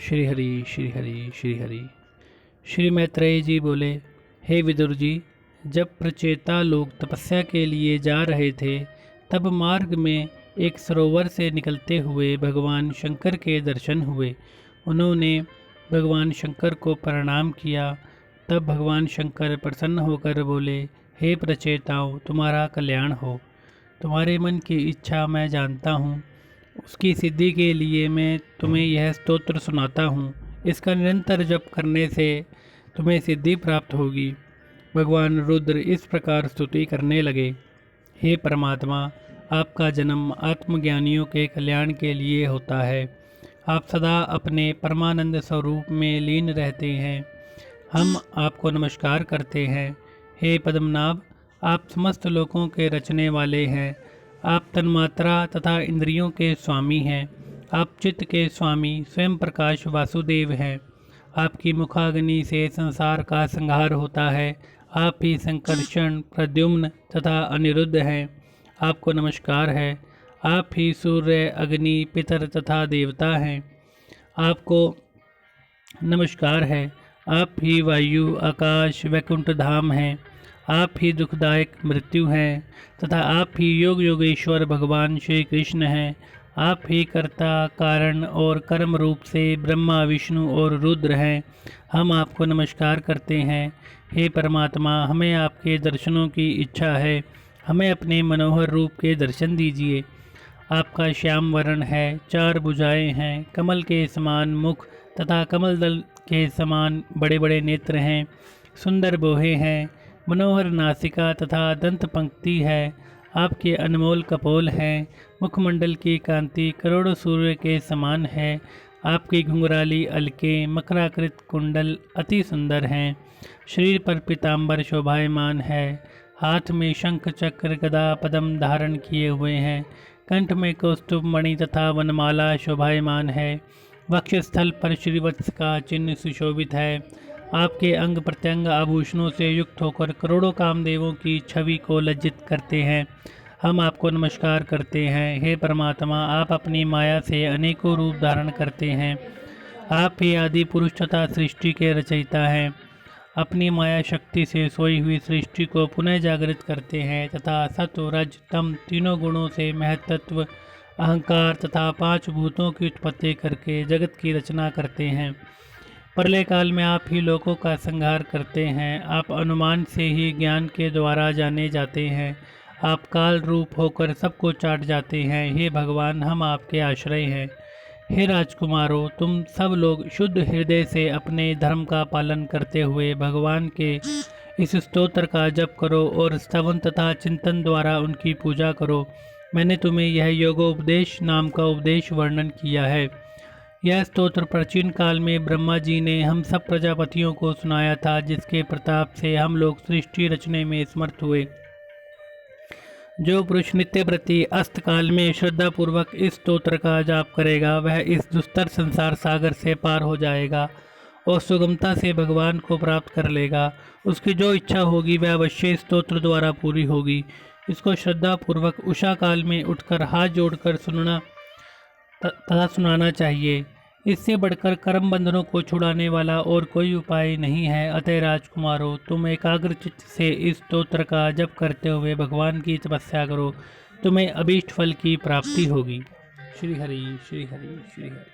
श्री हरि श्री हरि श्री हरि। श्री मैत्रेय जी बोले, हे विदुर जी, जब प्रचेता लोग तपस्या के लिए जा रहे थे तब मार्ग में एक सरोवर से निकलते हुए भगवान शंकर के दर्शन हुए। उन्होंने भगवान शंकर को प्रणाम किया। तब भगवान शंकर प्रसन्न होकर बोले, हे प्रचेताओं, तुम्हारा कल्याण हो। तुम्हारे मन की इच्छा मैं जानता हूँ। उसकी सिद्धि के लिए मैं तुम्हें यह स्तोत्र सुनाता हूँ। इसका निरंतर जप करने से तुम्हें सिद्धि प्राप्त होगी। भगवान रुद्र इस प्रकार स्तुति करने लगे, हे परमात्मा, आपका जन्म आत्मज्ञानियों के कल्याण के लिए होता है। आप सदा अपने परमानंद स्वरूप में लीन रहते हैं। हम आपको नमस्कार करते हैं। हे पद्मनाभ, आप समस्त लोकों के रचने वाले हैं। आप तन्मात्रा तथा इंद्रियों के स्वामी हैं। आप चित्त के स्वामी स्वयं प्रकाश वासुदेव हैं। आपकी मुखाग्नि से संसार का संहार होता है। आप ही संकर्षण, प्रद्युम्न तथा अनिरुद्ध हैं। आपको नमस्कार है। आप ही सूर्य, अग्नि, पितर तथा देवता हैं। आपको नमस्कार है। आप ही वायु, आकाश, वैकुंठ धाम हैं। आप ही दुखदायक मृत्यु हैं तथा आप ही योग योगेश्वर भगवान श्री कृष्ण हैं। आप ही कर्ता, कारण और कर्म रूप से ब्रह्मा, विष्णु और रुद्र हैं। हम आपको नमस्कार करते हैं। हे परमात्मा, हमें आपके दर्शनों की इच्छा है। हमें अपने मनोहर रूप के दर्शन दीजिए। आपका श्याम वर्ण है, 4 भुजाएं हैं, कमल के समान मुख तथा कमल दल के समान बड़े बड़े नेत्र हैं। सुंदर बोहे हैं, मनोहर नासिका तथा दंत पंक्ति है। आपके अनमोल कपोल हैं। मुखमंडल की कांति करोड़ों सूर्य के समान है। आपकी घुंघराली अलकें, मकराकृत कुंडल अति सुंदर हैं। शरीर पर पीताम्बर शोभायमान है। हाथ में शंख, चक्र, गदा, पद्म धारण किए हुए हैं। कंठ में कौस्तुभ मणि तथा वनमाला शोभायमान है। वक्षस्थल पर श्रीवत्स का चिन्ह सुशोभित है। आपके अंग प्रत्यंग आभूषणों से युक्त होकर करोड़ों कामदेवों की छवि को लज्जित करते हैं। हम आपको नमस्कार करते हैं। हे परमात्मा, आप अपनी माया से अनेकों रूप धारण करते हैं। आप ही आदि पुरुष तथा सृष्टि के रचयिता हैं। अपनी माया शक्ति से सोई हुई सृष्टि को पुनः जागृत करते हैं तथा सत्व, रज, तम तीनों गुणों से महत्त्व, अहंकार तथा 5 भूतों की उत्पत्ति करके जगत की रचना करते हैं। प्रलय काल में आप ही लोकों का संहार करते हैं। आप अनुमान से ही ज्ञान के द्वारा जाने जाते हैं। आप काल रूप होकर सबको चाट जाते हैं। हे भगवान, हम आपके आश्रय हैं। हे राजकुमारों, तुम सब लोग शुद्ध हृदय से अपने धर्म का पालन करते हुए भगवान के इस स्तोत्र का जप करो और स्तवन तथा चिंतन द्वारा उनकी पूजा करो। मैंने तुम्हें यह योगोपदेश नाम का उपदेश वर्णन किया है। यह स्तोत्र प्राचीन काल में ब्रह्मा जी ने हम सब प्रजापतियों को सुनाया था, जिसके प्रताप से हम लोग सृष्टि रचने में समर्थ हुए। जो पुरुष नित्य प्रति अस्त काल में श्रद्धा पूर्वक इस स्तोत्र का जाप करेगा, वह इस दुस्तर संसार सागर से पार हो जाएगा और सुगमता से भगवान को प्राप्त कर लेगा। उसकी जो इच्छा होगी वह अवश्य स्तोत्र द्वारा पूरी होगी। इसको श्रद्धा पूर्वक उषा काल में उठकर हाथ जोड़कर सुनना तथा सुनाना चाहिए। इससे बढ़कर कर्म बंधनों को छुड़ाने वाला और कोई उपाय नहीं है। अतः राजकुमारों, तुम एकाग्र चित्त से इस स्तोत्र का जप करते हुए भगवान की तपस्या करो। तुम्हें अभीष्ट फल की प्राप्ति होगी। श्री हरि श्री हरि श्री हरि।